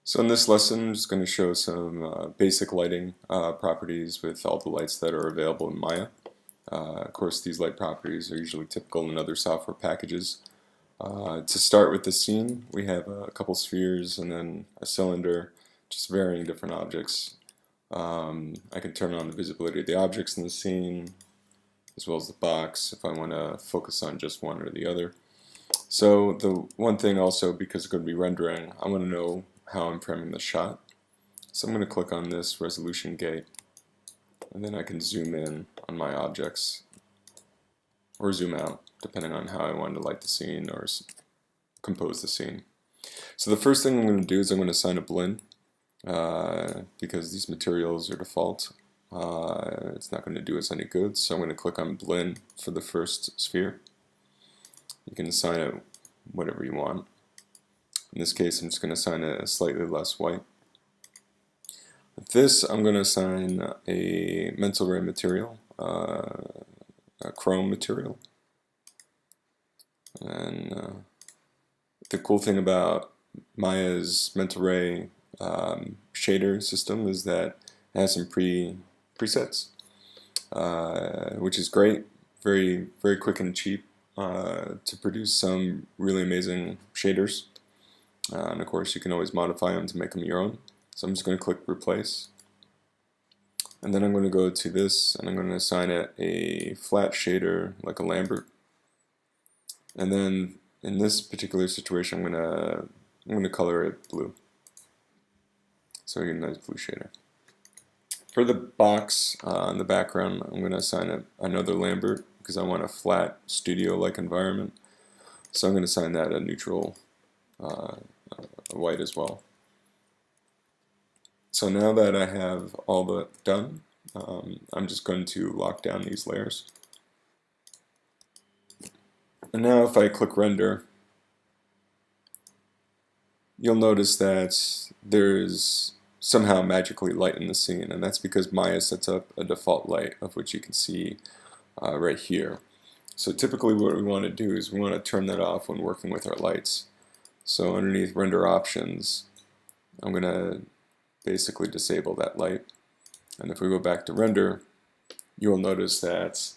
So in this lesson, I'm just going to show some basic lighting properties with all the lights that are available in Maya. Of course, these light properties are usually typical in other software packages. To start with the scene, we have a couple spheres and then a cylinder, just varying different objects. I can turn on the visibility of the objects in the scene, as well as the box, if I want to focus on just one or the other. So the one thing also, because it's going to be rendering, I want to know how I'm framing the shot. So I'm going to click on this resolution gate, and then I can zoom in on my objects, or zoom out, depending on how I want to light the scene or compose the scene. So the first thing I'm going to do is I'm going to assign a blend, because these materials are default. It's not going to do us any good, so I'm going to click on blend for the first sphere. You can assign it whatever you want. In this case, I'm just going to assign a slightly less white. With this, I'm going to assign a mental ray material, a chrome material. And the cool thing about Maya's mental ray shader system is that it has some presets, which is great, very quick and cheap to produce some really amazing shaders. And of course, you can always modify them to make them your own. So I'm just going to click replace. And then I'm going to go to this and I'm going to assign it a flat shader like a Lambert. And then in this particular situation, I'm going to color it blue. So you get a nice blue shader. For the box in the background, I'm going to assign it another Lambert because I want a flat studio-like environment. So I'm going to assign that a neutral white as well. So now that I have all that done, I'm just going to lock down these layers. And now if I click render, you'll notice that there's somehow magically light in the scene, and that's because Maya sets up a default light, of which you can see right here. So typically what we want to do is we want to turn that off when working with our lights. So underneath render options, I'm going to basically disable that light. And if we go back to render, you will notice that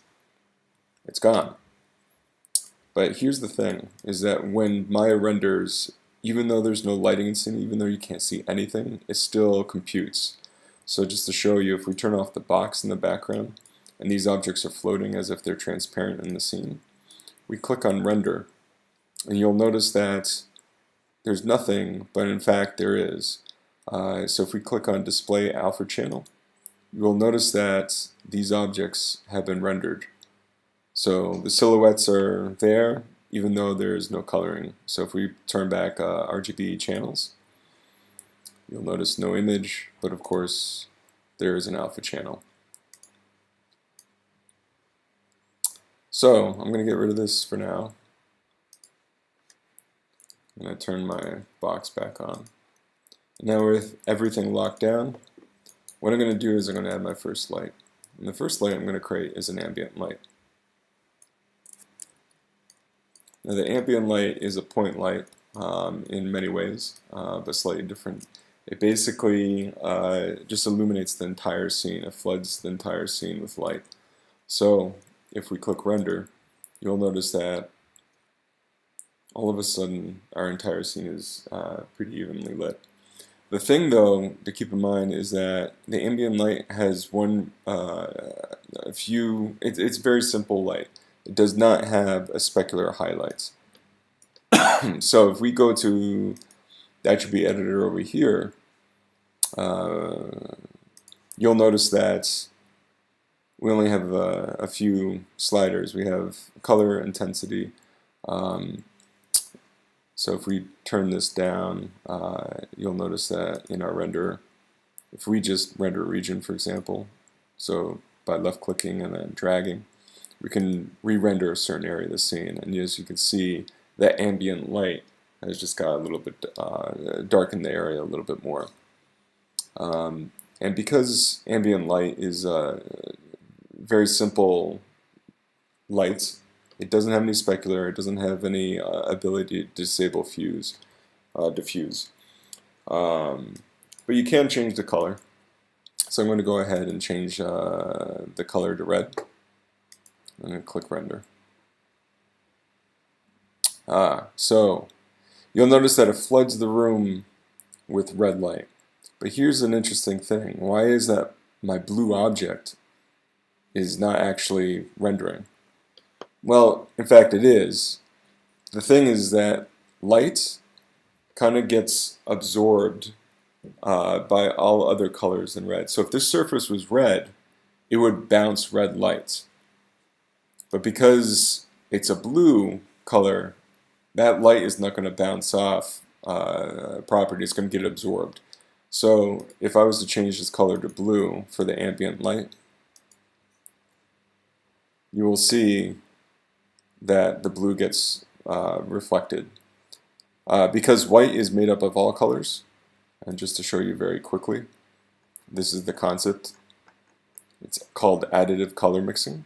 it's gone. But here's the thing, is that when Maya renders, even though there's no lighting in the scene, even though you can't see anything, it still computes. So just to show you, if we turn off the box in the background, and these objects are floating as if they're transparent in the scene, we click on render, and you'll notice that there's nothing, but in fact there is. So if we click on display alpha channel, you will notice that these objects have been rendered. So the silhouettes are there, even though there is no coloring. So if we turn back RGB channels, you'll notice no image, but of course there is an alpha channel. So I'm going to get rid of this for now. I'm going to turn my box back on. Now with everything locked down, what I'm going to do is I'm going to add my first light. And the first light I'm going to create is an ambient light. Now the ambient light is a point light in many ways, but slightly different. It basically just illuminates the entire scene. It floods the entire scene with light. So if we click render, you'll notice that all of a sudden our entire scene is pretty evenly lit. The thing though to keep in mind is that the ambient light has it's very simple light. It does not have a specular highlights. So if we go to the attribute editor over here, you'll notice that we only have a few sliders. We have color, intensity. So if we turn this down, you'll notice that in our render, if we just render a region, for example, so by left clicking and then dragging, we can re-render a certain area of the scene, and as you can see, that ambient light has just got a little bit darkened the area a little bit more. And because ambient light is very simple light, it doesn't have any specular, it doesn't have any ability to disable diffuse. But you can change the color. So I'm going to go ahead and change the color to red. I'm going to click render. So you'll notice that it floods the room with red light. But here's an interesting thing. Why is that my blue object is not actually rendering? Well, in fact it is. The thing is that light kind of gets absorbed by all other colors than red. So if this surface was red, it would bounce red light. But because it's a blue color, that light is not going to bounce off property. It's going to get absorbed. So if I was to change this color to blue for the ambient light, you will see that the blue gets reflected. Because white is made up of all colors, and just to show you very quickly, this is the concept. It's called additive color mixing.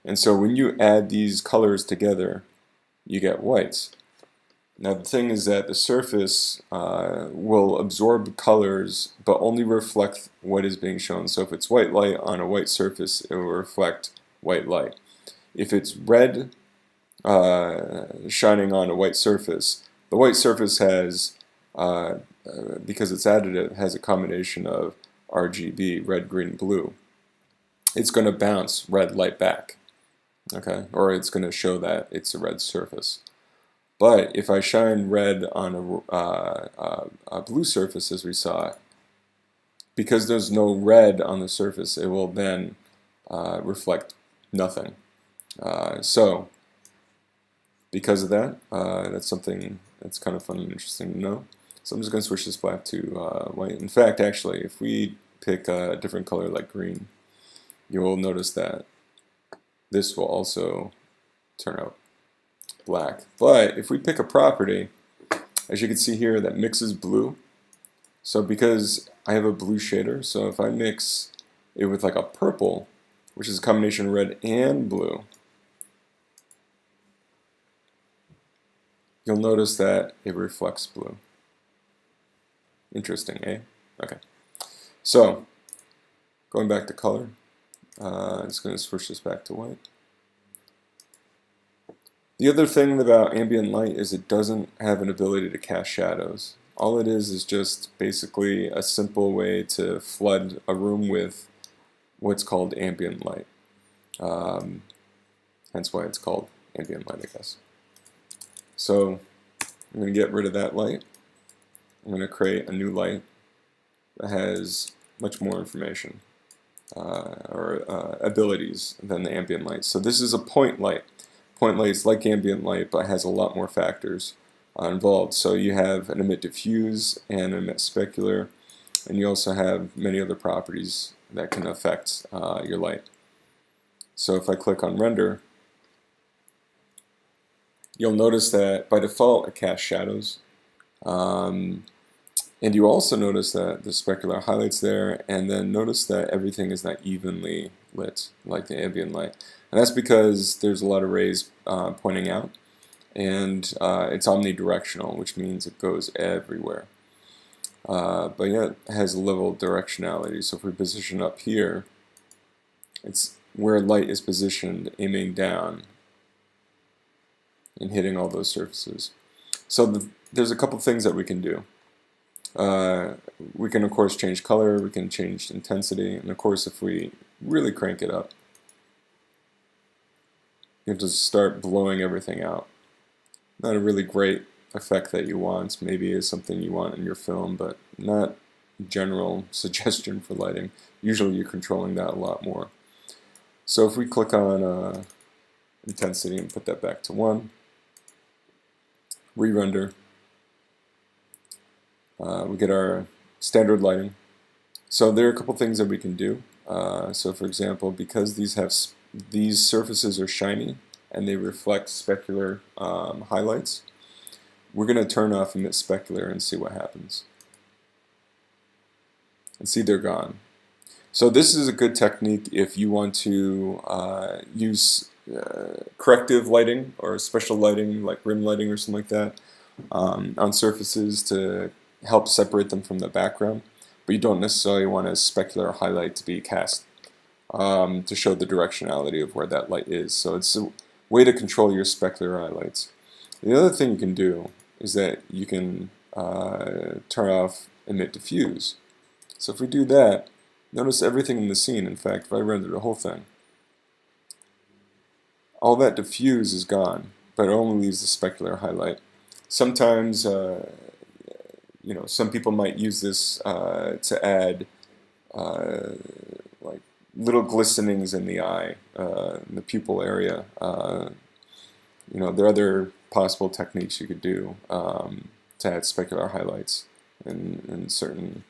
And so when you add these colors together, you get whites. Now the thing is that the surface will absorb colors but only reflect what is being shown. So if it's white light on a white surface, it will reflect white light. If it's red shining on a white surface, the white surface has, because it's additive, has a combination of RGB, red, green, blue. It's going to bounce red light back, okay, or it's going to show that it's a red surface. But if I shine red on a blue surface, as we saw, because there's no red on the surface, it will then reflect nothing. So because of that, that's something that's kind of fun and interesting to know. So I'm just going to switch this back to white. In fact, actually, if we pick a different color like green, you will notice that this will also turn out black. But if we pick a property, as you can see here, that mixes blue. So because I have a blue shader, so if I mix it with like a purple, which is a combination of red and blue, you'll notice that it reflects blue. Interesting, eh? Okay. So, going back to color, I'm just going to switch this back to white. The other thing about ambient light is it doesn't have an ability to cast shadows. All it is just basically a simple way to flood a room with what's called ambient light. Hence why it's called ambient light, I guess. So I'm going to get rid of that light. I'm going to create a new light that has much more information or abilities than the ambient light. So this is a point light. Point light is like ambient light, but has a lot more factors involved. So you have an emit diffuse and an emit specular, and you also have many other properties that can affect your light. So if I click on render, you'll notice that by default it casts shadows. And you also notice that the specular highlights there, and then notice that everything is not evenly lit like the ambient light. And that's because there's a lot of rays pointing out, and it's omnidirectional, which means it goes everywhere. But yet it has a level of directionality. So if we position up here, it's where light is positioned, aiming down and hitting all those surfaces. So there's a couple things that we can do. We can of course change color, we can change intensity, and of course if we really crank it up, you have to start blowing everything out. Not a really great effect that you want. Maybe is something you want in your film, but not general suggestion for lighting. Usually you're controlling that a lot more. So if we click on intensity and put that back to 1, re-render, we get our standard lighting. So there are a couple things that we can do. So for example, because these surfaces are shiny and they reflect specular highlights, we're going to turn off emit specular and see what happens. And see they're gone. So this is a good technique if you want to use corrective lighting or special lighting like rim lighting or something like that on surfaces to help separate them from the background, but you don't necessarily want a specular highlight to be cast to show the directionality of where that light is. So it's a way to control your specular highlights. The other thing you can do is that you can turn off emit diffuse. So if we do that, notice everything in the scene. In fact, if I render the whole thing, all that diffuse is gone, but it only leaves the specular highlight. Sometimes, some people might use this to add like little glistenings in the eye, in the pupil area. There are other possible techniques you could do to add specular highlights in certain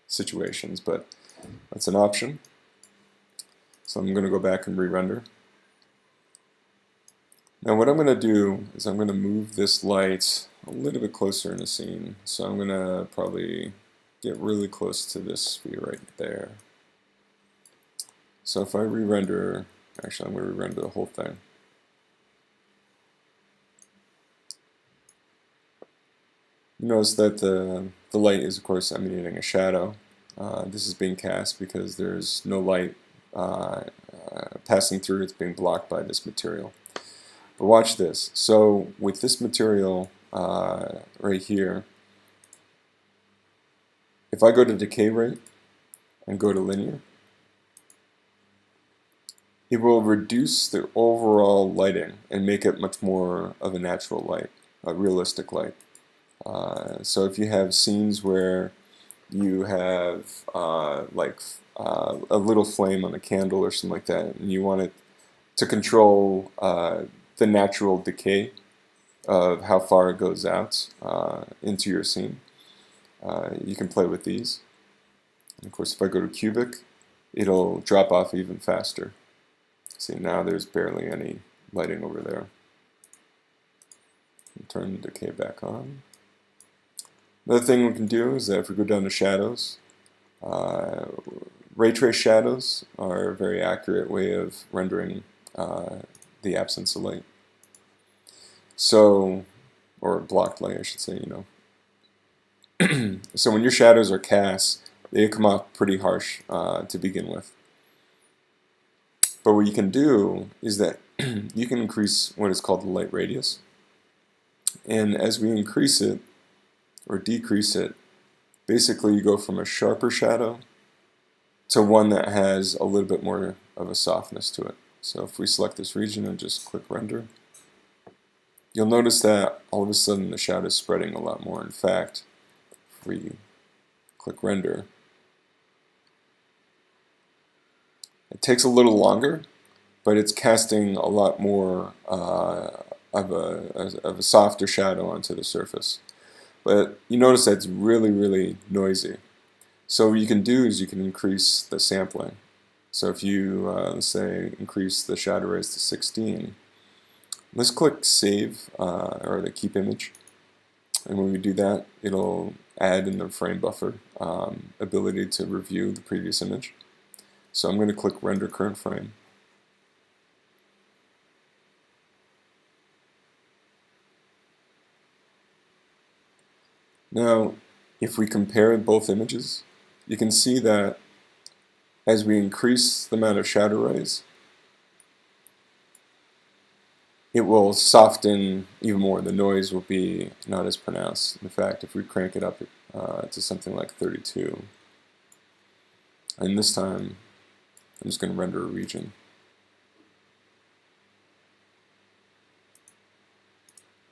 situations, but that's an option. So I'm going to go back and re-render. Now what I'm going to do is I'm going to move this light a little bit closer in the scene. So I'm going to probably get really close to this sphere right there. So if I re-render, actually I'm going to re-render the whole thing. You notice that the light is of course emanating a shadow. This is being cast because there's no light passing through, it's being blocked by this material. But watch this. So with this material right here, if I go to decay rate and go to linear, it will reduce the overall lighting and make it much more of a natural light, a realistic light. So if you have scenes where you have a little flame on a candle or something like that, and you want it to control the natural decay of how far it goes out into your scene, you can play with these. And of course, if I go to cubic, it'll drop off even faster. See, now there's barely any lighting over there. Turn the decay back on. Another thing we can do is that if we go down to shadows, ray trace shadows are a very accurate way of rendering the absence of light. So, or blocked light, I should say, So when your shadows are cast, they come off pretty harsh to begin with. But what you can do is that you can increase what is called the light radius. And as we increase it, or decrease it, basically you go from a sharper shadow to one that has a little bit more of a softness to it. So if we select this region and just click render, you'll notice that all of a sudden the shadow is spreading a lot more. In fact, if we click render, it takes a little longer, but it's casting a lot more of a softer shadow onto the surface. But you notice that it's really, really noisy. So what you can do is you can increase the sampling. So if you, let's say, increase the shadow rays to 16, let's click Save, or the Keep Image. And when we do that, it'll add in the frame buffer ability to review the previous image. So I'm going to click Render Current Frame. Now, if we compare both images, you can see that as we increase the amount of shadow rays, it will soften even more. The noise will be not as pronounced. In fact, if we crank it up to something like 32, and this time I'm just going to render a region.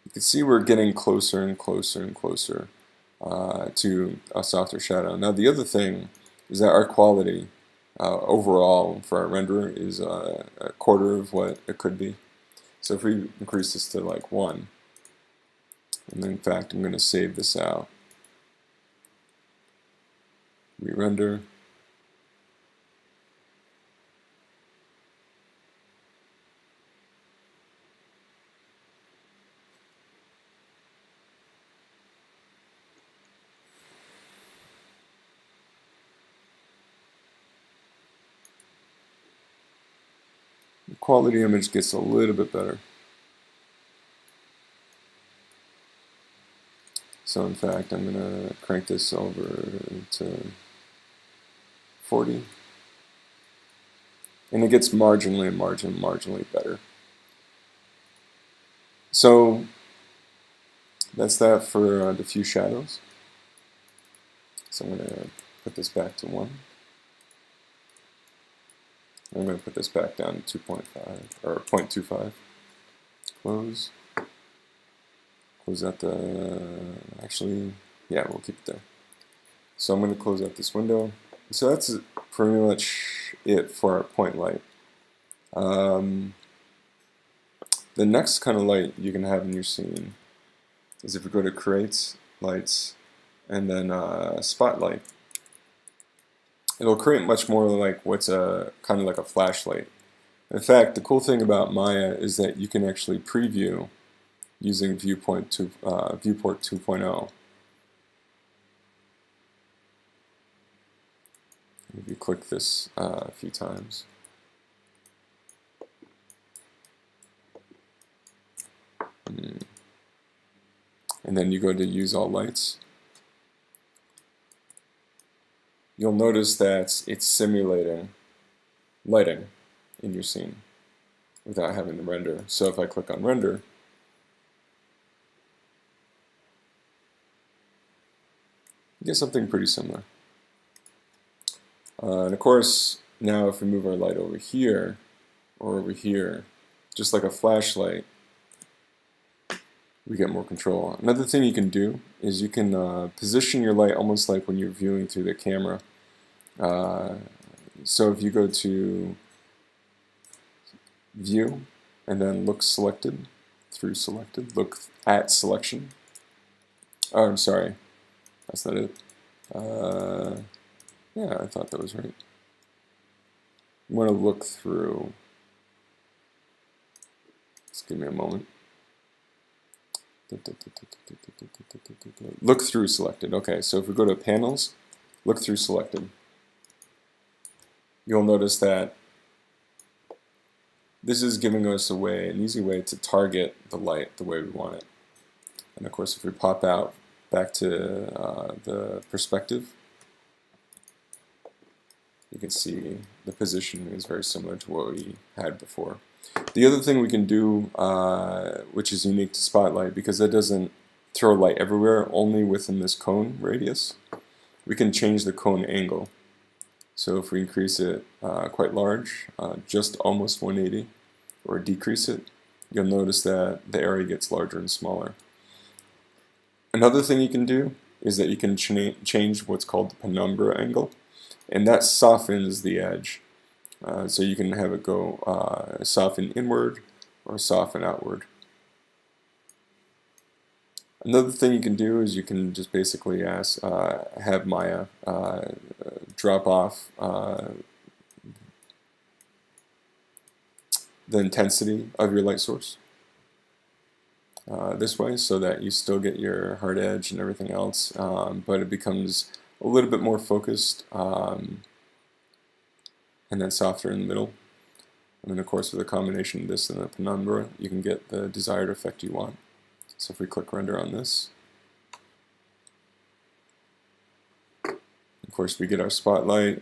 You can see we're getting closer and closer and closer to a softer shadow. Now the other thing is that our quality overall for our renderer is a quarter of what it could be. So if we increase this to like 1, and then in fact I'm going to save this out, re-render, the quality image gets a little bit better. So in fact, I'm going to crank this over to 40. And it gets marginally better. So that's that for diffuse shadows. So I'm going to put this back to 1. I'm going to put this back down to 2.5 or 0.25. Close. Close out the, actually, yeah, we'll keep it there. So I'm going to close out this window. So that's pretty much it for our point light. The next kind of light you can have in your scene is if we go to Create, Lights, and then Spotlight. It'll create much more like what's a kind of like a flashlight. In fact, the cool thing about Maya is that you can actually preview using Viewport 2.0. If you click this a few times. And then you go to Use All Lights. You'll notice that it's simulating lighting in your scene without having to render. So if I click on Render, you get something pretty similar. And of course, now if we move our light over here or over here, just like a flashlight, we get more control. Another thing you can do is you can position your light almost like when you're viewing through the camera. So if you go to View and then Look Selected, through Selected, Look at Selection. Oh, I'm sorry, that's not it. Yeah, I thought that was right. You want to look through. Just give me a moment. Look through selected. Okay, so if we go to Panels, Look through selected, you'll notice that this is giving us an easy way to target the light the way we want it. And of course, if we pop out back to the perspective, you can see the positioning is very similar to what we had before. The other thing we can do, which is unique to Spotlight, because it doesn't throw light everywhere, only within this cone radius, we can change the cone angle. So if we increase it quite large, just almost 180, or decrease it, you'll notice that the area gets larger and smaller. Another thing you can do is that you can change what's called the penumbra angle, and that softens the edge. So you can have it go soften inward or soften outward. Another thing you can do is you can just basically have Maya drop off the intensity of your light source this way, so that you still get your hard edge and everything else, but it becomes a little bit more focused and then softer in the middle. And then of course with a combination of this and the penumbra, you can get the desired effect you want. So if we click Render on this, of course we get our spotlight,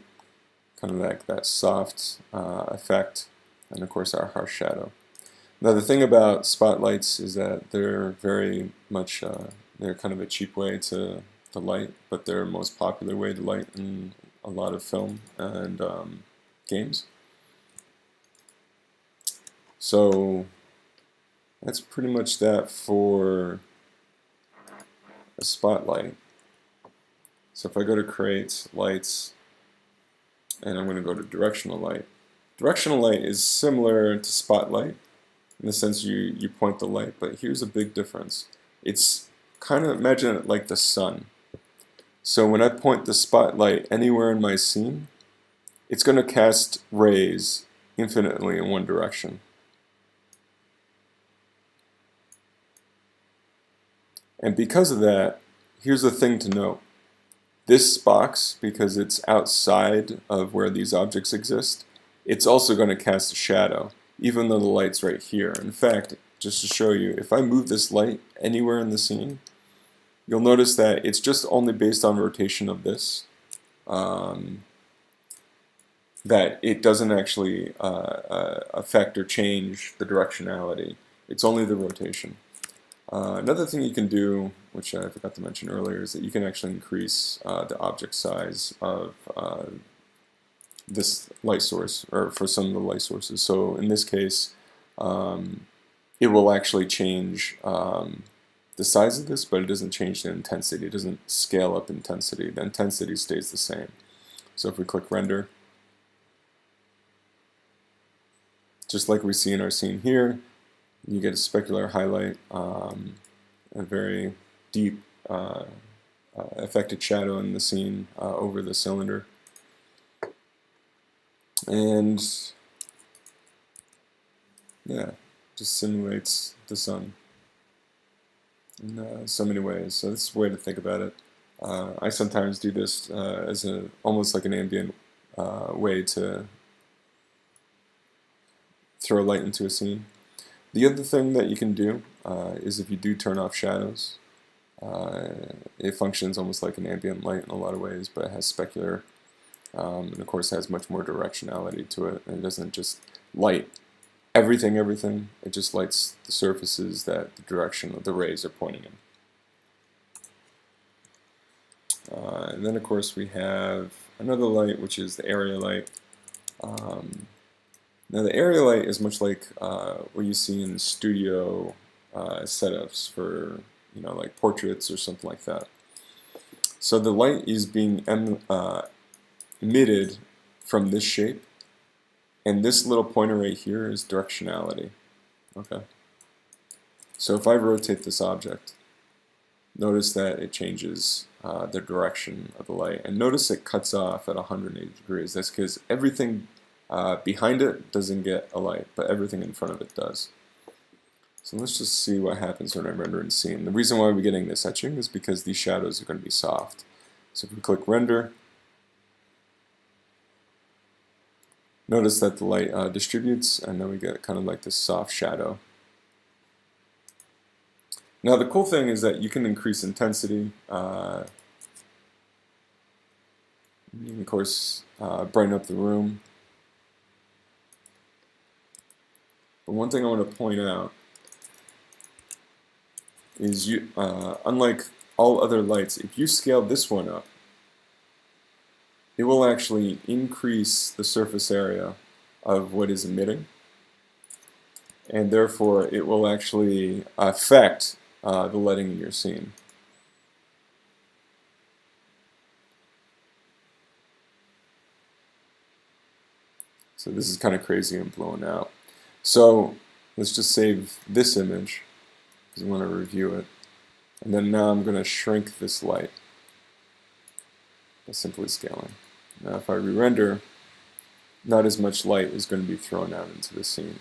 kind of like that soft effect, and of course our harsh shadow. Now the thing about spotlights is that they're very much, they're kind of a cheap way to light, but they're the most popular way to light in a lot of film and games. So that's pretty much that for a spotlight. So if I go to Create, Lights, and I'm going to go to Directional Light. Directional light is similar to Spotlight in the sense you point the light, but here's a big difference. It's kind of, imagine it like the sun. So when I point the spotlight anywhere in my scene, it's going to cast rays infinitely in one direction. And because of that, here's the thing to note. This box, because it's outside of where these objects exist, it's also going to cast a shadow, even though the light's right here. In fact, just to show you, if I move this light anywhere in the scene, you'll notice that it's just only based on rotation of this, that it doesn't actually affect or change the directionality. It's only the rotation. Another thing you can do, which I forgot to mention earlier, is that you can actually increase the object size of this light source, or for some of the light sources. So in this case, it will actually change the size of this, but it doesn't change the intensity. It doesn't scale up intensity. The intensity stays the same. So if we click render, just like we see in our scene here, you get a specular highlight, a very deep affected shadow in the scene over the cylinder. And yeah, just simulates the sun in so many ways. So this is a way to think about it. I sometimes do this as almost like an ambient way to throw light into a scene. The other thing that you can do is if you do turn off shadows, it functions almost like an ambient light in a lot of ways, but it has specular, and of course has much more directionality to it, and it doesn't just light everything, it just lights the surfaces that the direction of the rays are pointing in. And then of course we have another light, which is the area light. Now the area light is much like what you see in studio setups for, like portraits or something like that. So the light is being emitted from this shape, and this little pointer right here is directionality. Okay. So if I rotate this object, notice that it changes the direction of the light, and notice it cuts off at 180 degrees. That's because everything behind it doesn't get a light, but everything in front of it does. So let's just see what happens when I render and scene. The reason why we're getting this etching is because these shadows are going to be soft. So if we click render, notice that the light distributes, and then we get kind of like this soft shadow. Now the cool thing is that you can increase intensity. You can, of course, brighten up the room. But one thing I want to point out is unlike all other lights, if you scale this one up, it will actually increase the surface area of what is emitting, and therefore it will actually affect the lighting in your scene. So this is kind of crazy and blown out. So let's just save this image because we want to review it. And then now I'm going to shrink this light by simply scaling. Now if I re-render, not as much light is going to be thrown out into the scene.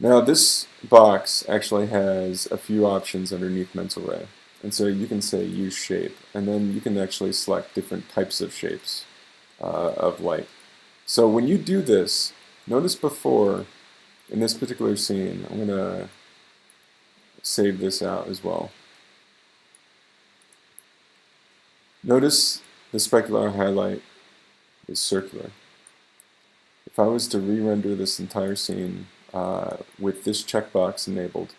Now this box actually has a few options underneath Mental Ray. And so you can say use shape, and then you can actually select different types of shapes of light. So when you do this, notice before, in this particular scene, I'm going to save this out as well. Notice the specular highlight is circular. If I was to re-render this entire scene with this checkbox enabled,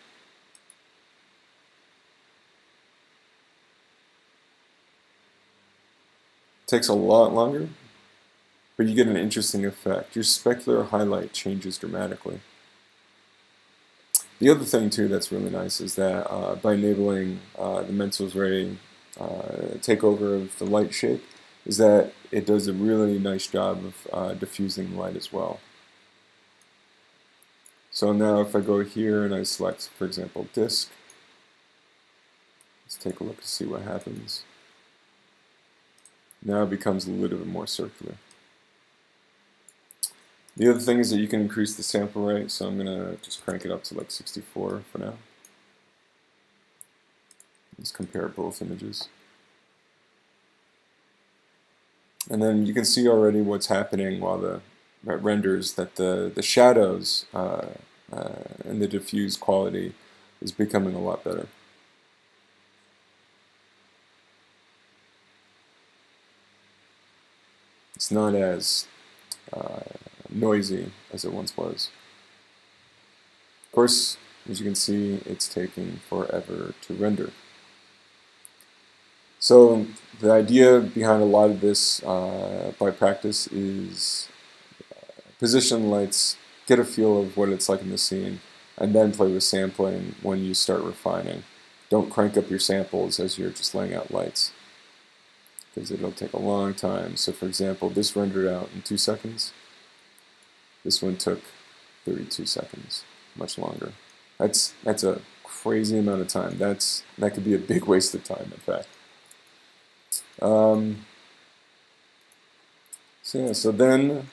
it takes a lot longer, but you get an interesting effect. Your specular highlight changes dramatically. The other thing too that's really nice is that by enabling the Mental Ray takeover of the light shape, is that it does a really nice job of diffusing light as well. So now if I go here and I select, for example, disk, let's take a look to see what happens. Now it becomes a little bit more circular. The other thing is that you can increase the sample rate, so I'm going to just crank it up to like 64 for now. Let's compare both images. And then you can see already what's happening while the renders, that the shadows and the diffuse quality is becoming a lot better. It's not as noisy as it once was. Of course, as you can see, it's taking forever to render. So the idea behind a lot of this by practice is position lights, get a feel of what it's like in the scene, and then play with sampling when you start refining. Don't crank up your samples as you're just laying out lights, because it'll take a long time. So for example, this rendered out in 2 seconds. This one took 32 seconds, much longer. That's a crazy amount of time. That could be a big waste of time, in fact. So then,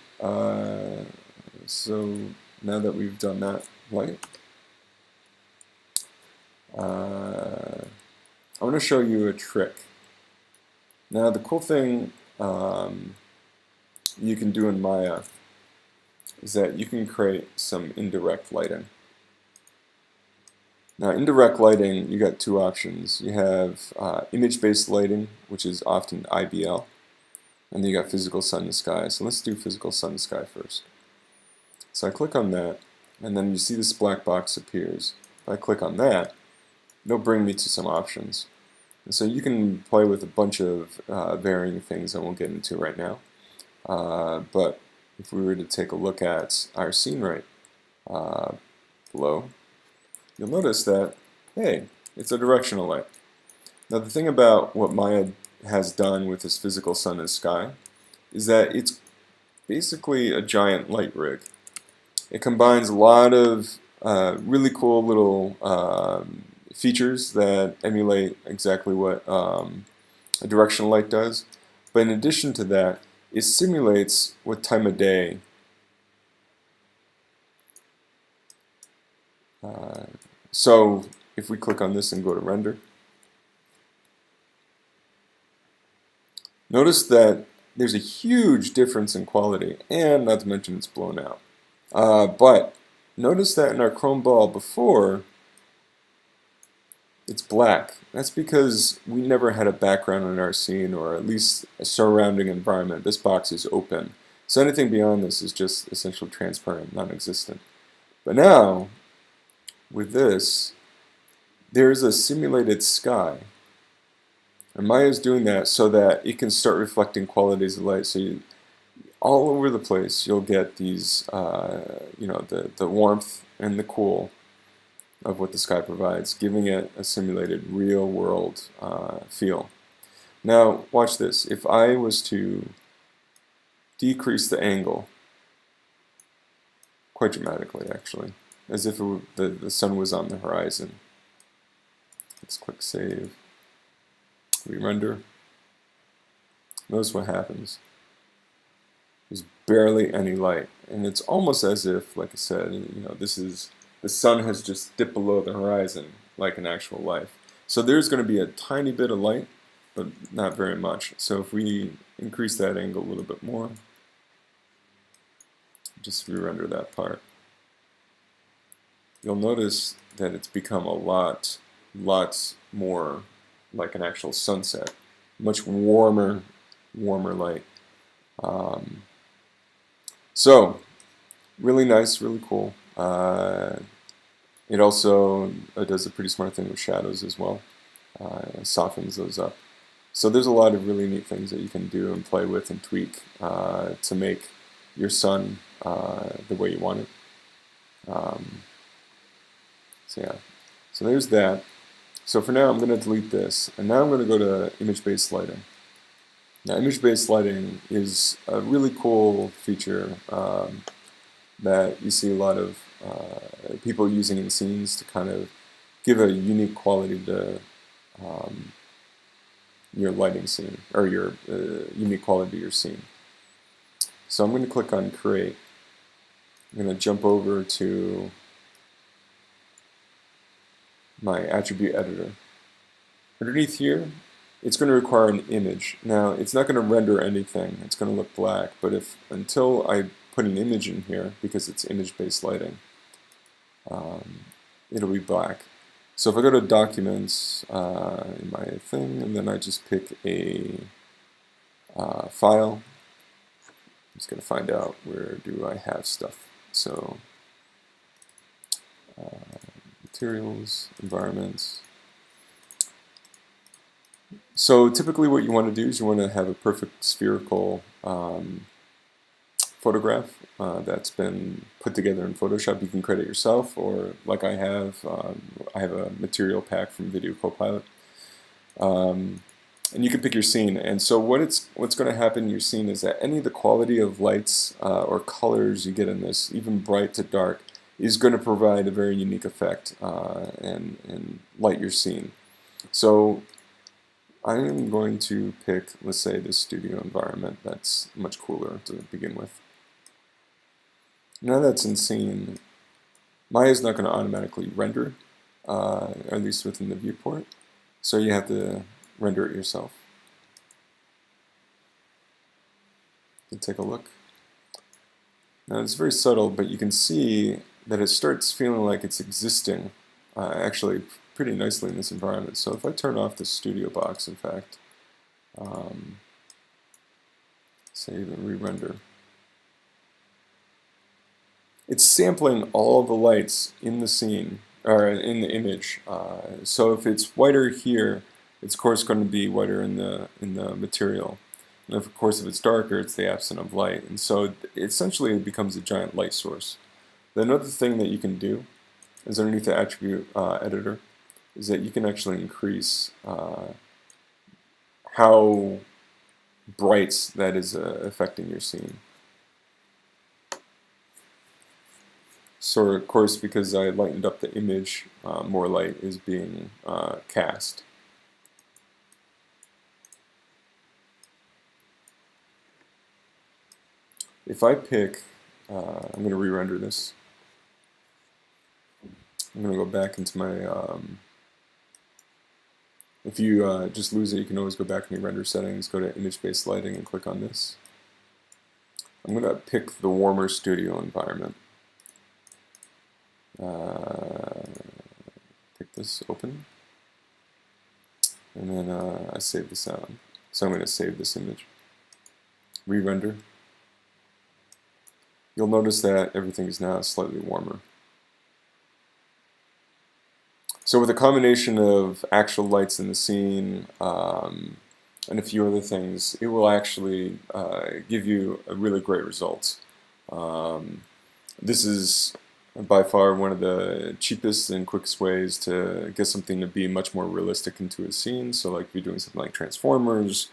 so now that we've done that light, I want to show you a trick. Now the cool thing you can do in Maya is that you can create some indirect lighting. Now indirect lighting, you got 2 options. You have image-based lighting, which is often IBL, and then you got physical sun and sky. So let's do physical sun and sky first. So I click on that, and then you see this black box appears. If I click on that, it'll bring me to some options. And so you can play with a bunch of varying things I won't get into right now. But if we were to take a look at our scene right below, you'll notice that, hey, it's a directional light. Now the thing about what Maya has done with this physical sun and sky is that it's basically a giant light rig. It combines a lot of really cool little features that emulate exactly what a directional light does, but in addition to that, it simulates what time of day so if we click on this and go to render, notice that there's a huge difference in quality, and not to mention it's blown out. But notice that in our chrome ball before, it's black. That's because we never had a background in our scene, or at least a surrounding environment. This box is open. So anything beyond this is just essentially transparent, non-existent. But now, with this, there's a simulated sky. And Maya is doing that so that it can start reflecting qualities of light. So all over the place, you'll get these, the warmth and the cool of what the sky provides, giving it a simulated real-world feel. Now, watch this. If I was to decrease the angle, quite dramatically, actually, as if the sun was on the horizon. Let's click Save. Re-render. Notice what happens. There's barely any light, and it's almost as if, like I said, the sun has just dipped below the horizon, like in actual life. So there's going to be a tiny bit of light, but not very much. So if we increase that angle a little bit more, just re-render that part, you'll notice that it's become a lot more like an actual sunset, much warmer light. So really nice, really cool. It also does a pretty smart thing with shadows as well. Softens those up. So there's a lot of really neat things that you can do and play with and tweak to make your sun the way you want it. So yeah, so there's that. So for now I'm going to delete this, and now I'm going to go to image-based lighting. Now image-based lighting is a really cool feature that you see a lot of people using in scenes to kind of give a unique quality to your lighting scene, or your unique quality to your scene. So I'm going to click on Create. I'm going to jump over to my attribute editor. Underneath here, it's going to require an image. Now, it's not going to render anything. It's going to look black, but until I put an image in here, because it's image-based lighting, it'll be black. So if I go to Documents in my thing, and then I just pick a file, I'm just going to find out where do I have stuff. So materials, environments. So typically what you want to do is you want to have a perfect spherical photograph that's been put together in Photoshop. You can create it yourself, or like I have a material pack from Video Copilot. And you can pick your scene. And so what's going to happen in your scene is that any of the quality of lights or colors you get in this, even bright to dark, is going to provide a very unique effect and light your scene. So I am going to pick, let's say, this studio environment. That's much cooler to begin with. Now that's in scene, Maya's not going to automatically render, at least within the viewport. So you have to render it yourself. And take a look. Now it's very subtle, but you can see that it starts feeling like it's existing actually pretty nicely in this environment. So if I turn off the studio box, in fact, save and re-render, it's sampling all the lights in the scene, or in the image. So if it's whiter here, it's of course going to be whiter in the material. And of course if it's darker, it's the absence of light. And so essentially it becomes a giant light source. Then another thing that you can do is underneath the attribute editor is that you can actually increase how bright that is affecting your scene. So of course, because I lightened up the image, more light is being cast. If I pick, I'm going to re-render this. I'm going to go back into my, if you just lose it, you can always go back in your render settings, go to image-based lighting and click on this. I'm going to pick the warmer studio environment. Pick this open, and then I save the sound. So I'm going to save this image. Re-render. You'll notice that everything is now slightly warmer. So with a combination of actual lights in the scene and a few other things, it will actually give you a really great result. This is by far one of the cheapest and quickest ways to get something to be much more realistic into a scene. So like if you're doing something like Transformers,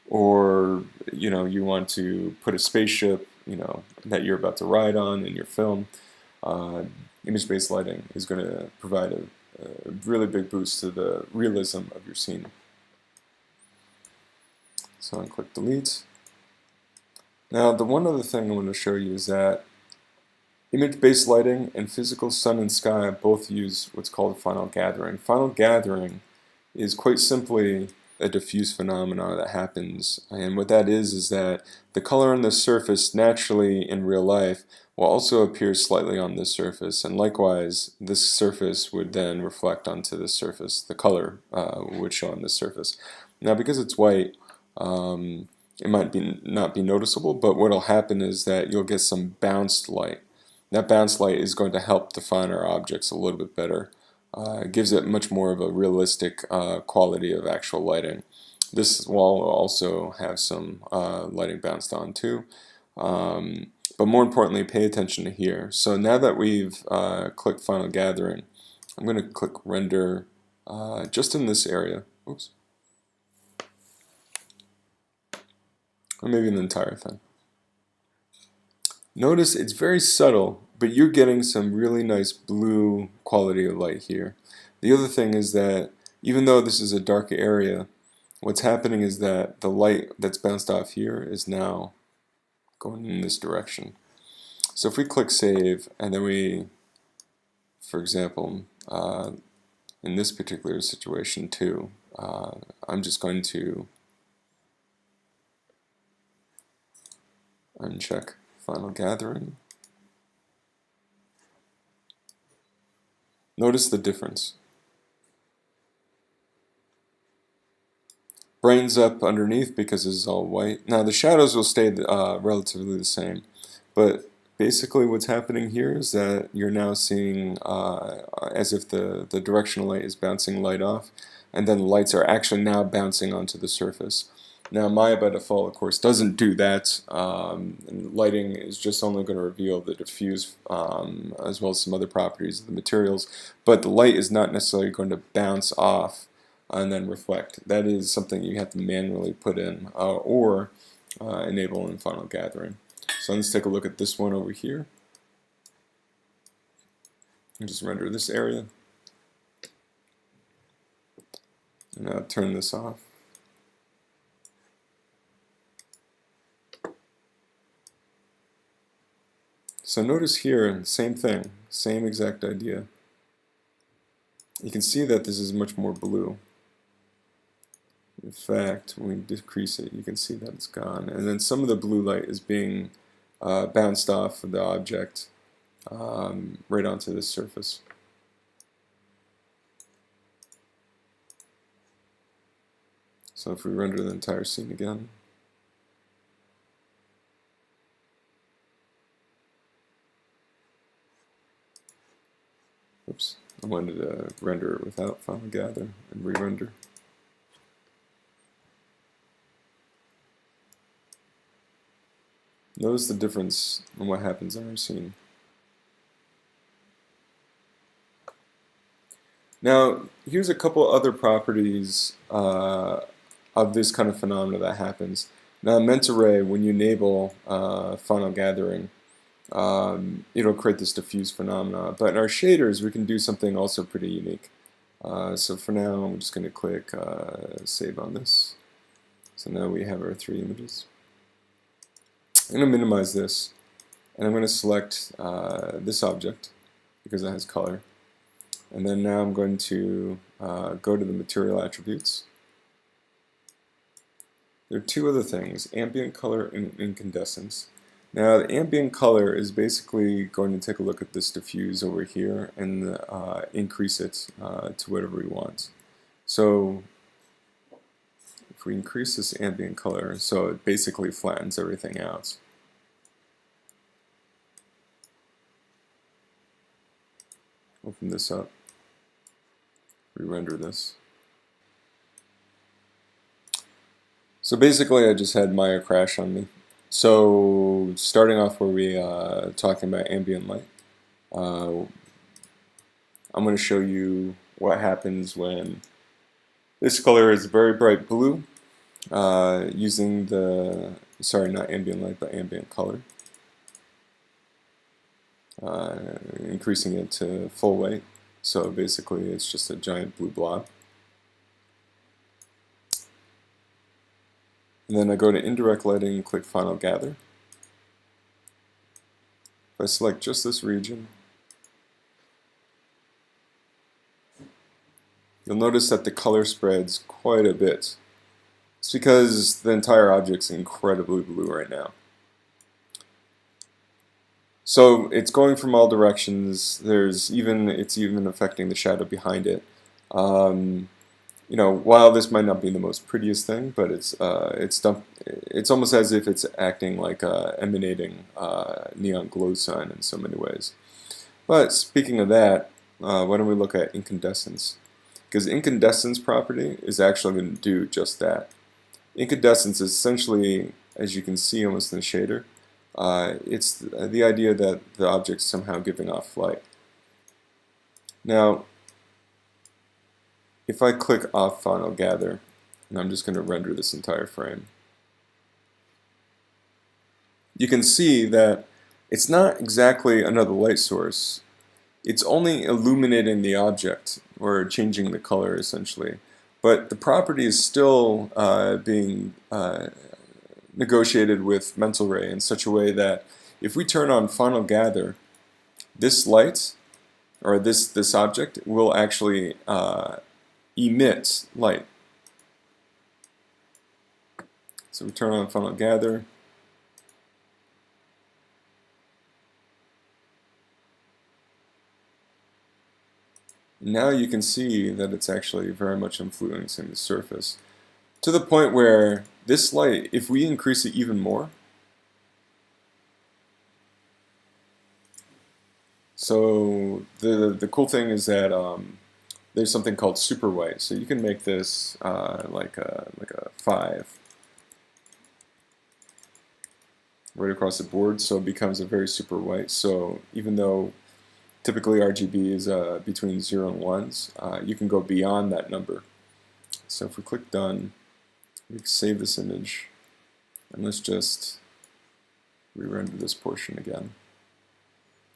or you want to put a spaceship that you're about to ride on in your film, image-based lighting is going to provide a really big boost to the realism of your scene. So I click delete. Now the one other thing I want to show you is that image-based lighting and physical sun and sky both use what's called final gathering. Final gathering is quite simply a diffuse phenomena that happens, and what that is that the color on the surface naturally in real life will also appear slightly on this surface, and likewise this surface would then reflect onto this surface. The color would show on this surface. Now because it's white, it might not be noticeable, but what will happen is that you'll get some bounced light. That bounced light is going to help define our objects a little bit better. It gives it much more of a realistic quality of actual lighting. This wall will also have some lighting bounced on too. But more importantly, pay attention to here. So now that we've clicked Final Gathering, I'm going to click Render just in this area. Oops. Or maybe the entire thing. Notice it's very subtle, but you're getting some really nice blue quality of light here. The other thing is that even though this is a dark area, what's happening is that the light that's bounced off here is now going in this direction. So if we click Save, and then we, for example, in this particular situation too, I'm just going to uncheck Final Gathering. Notice the difference. Brightens up underneath because this is all white. Now the shadows will stay relatively the same, but basically what's happening here is that you're now seeing as if the directional light is bouncing light off, and then the lights are actually now bouncing onto the surface. Now Maya by default, of course, doesn't do that. And lighting is just only going to reveal the diffuse as well as some other properties of the materials, but the light is not necessarily going to bounce off and then reflect. That is something you have to manually put in or enable in Final Gathering. So let's take a look at this one over here. And just render this area. And now turn this off. So notice here, same thing, same exact idea. You can see that this is much more blue. In fact, when we decrease it, you can see that it's gone. And then some of the blue light is being bounced off of the object right onto this surface. So if we render the entire scene again, oops, I wanted to render it without Final Gather and re-render. Notice the difference in what happens in our scene. Now, here's a couple other properties of this kind of phenomena that happens. Now, Mental Ray, when you enable Final Gathering, it'll create this diffuse phenomena. But in our shaders, we can do something also pretty unique. So for now, I'm just going to click Save on this. So now we have our 3 images. I'm going to minimize this, and I'm going to select this object because it has color. And then now I'm going to go to the material attributes. There are 2 other things, ambient color and incandescence. Now the ambient color is basically going to take a look at this diffuse over here and increase it to whatever we want. So if we increase this ambient color, so it basically flattens everything out. Open this up, re-render this. So basically I just had Maya crash on me. So starting off where we talking about ambient light, I'm going to show you what happens when this color is very bright blue using the, sorry, not ambient light, but ambient color. Increasing it to full white, so basically it's just a giant blue blob. And then I go to indirect lighting and click Final Gather. If I select just this region, you'll notice that the color spreads quite a bit. It's because the entire object's incredibly blue right now. So it's going from all directions. It's even affecting the shadow behind it. You know, while this might not be the most prettiest thing, but it's almost as if it's acting like a emanating neon glow sign in so many ways. But speaking of that, why don't we look at incandescence? Because incandescence property is actually going to do just that. Incandescence is essentially, as you can see almost in the shader, it's the idea that the object's somehow giving off light. Now, if I click off Final Gather, and I'm just going to render this entire frame, you can see that it's not exactly another light source. It's only illuminating the object, or changing the color essentially. But the property is still being negotiated with Mental Ray in such a way that if we turn on Final Gather, this light, or this object, will actually emit light. So we turn on Final Gather. Now you can see that it's actually very much influencing the surface, to the point where this light, if we increase it even more, so the cool thing is that there's something called super white. So you can make this like a 5 right across the board, so it becomes a very super white. So even though typically RGB is between 0 and 1s, you can go beyond that number. So if we click done, we can save this image, and let's just re-render this portion again.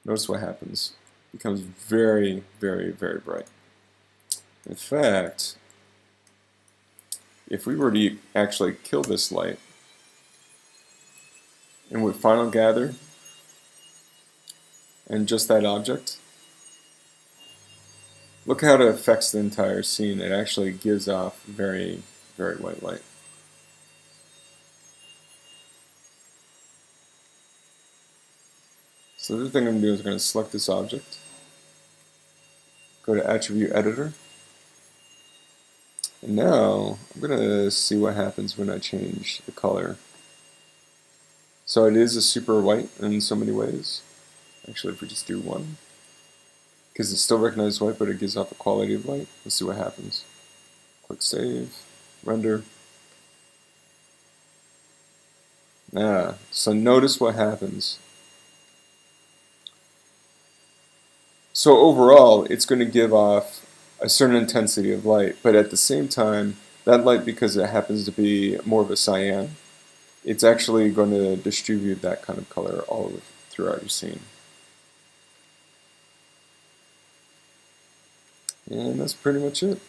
Notice what happens. It becomes very, very, very bright. In fact, if we were to actually kill this light, and with final gather, and just that object, look how it affects the entire scene. It actually gives off very, very white light. So the other thing I'm going to do is I'm going to select this object, go to Attribute Editor, and now I'm going to see what happens when I change the color. So it is a super white in so many ways. Actually, if we just do 1, because it still recognizes white, but it gives off a quality of light. Let's see what happens. Click Save, Render. So notice what happens. So overall, it's going to give off a certain intensity of light, but at the same time, that light, because it happens to be more of a cyan, it's actually going to distribute that kind of color all over throughout your scene. And that's pretty much it.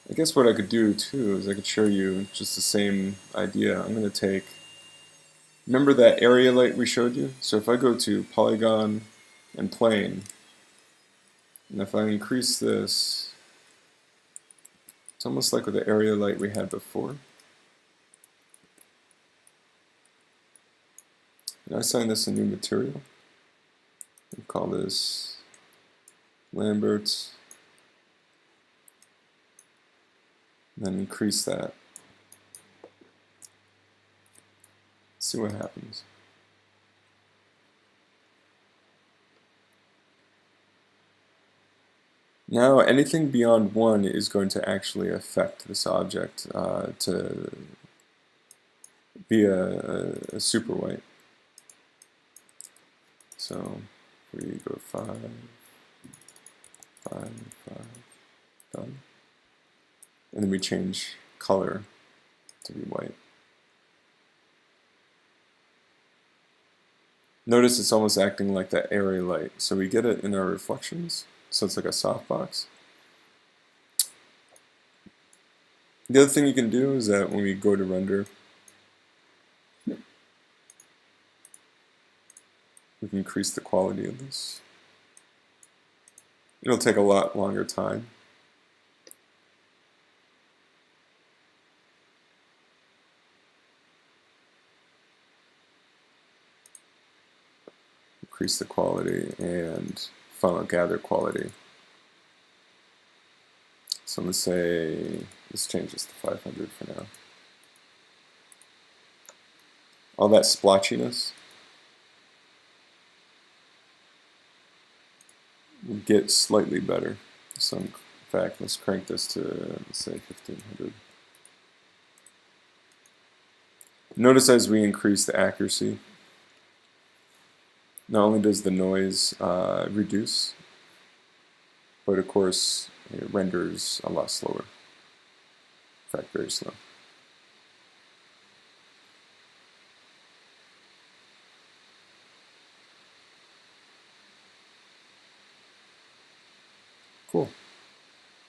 I guess what I could do too is I could show you just the same idea. I'm going to take, remember that area light we showed you? So if I go to Polygon and Plane, and if I increase this, it's almost like with the area light we had before. And I assign this a new material. We'll call this Lambert's. And then increase that. See what happens. Now anything beyond 1 is going to actually affect this object to be a super white. So we go 5, 5, 5, done. And then we change color to be white. Notice it's almost acting like that area light. So we get it in our reflections, so it's like a softbox. The other thing you can do is that when we go to render, we can increase the quality of this. It'll take a lot longer time. Increase the quality and final gather quality. So let's say, let's change this to 500 for now. All that splotchiness will get slightly better. So in fact, let's crank this to, let's say, 1500. Notice as we increase the accuracy, not only does the noise reduce, but of course it renders a lot slower. In fact, very slow. Cool.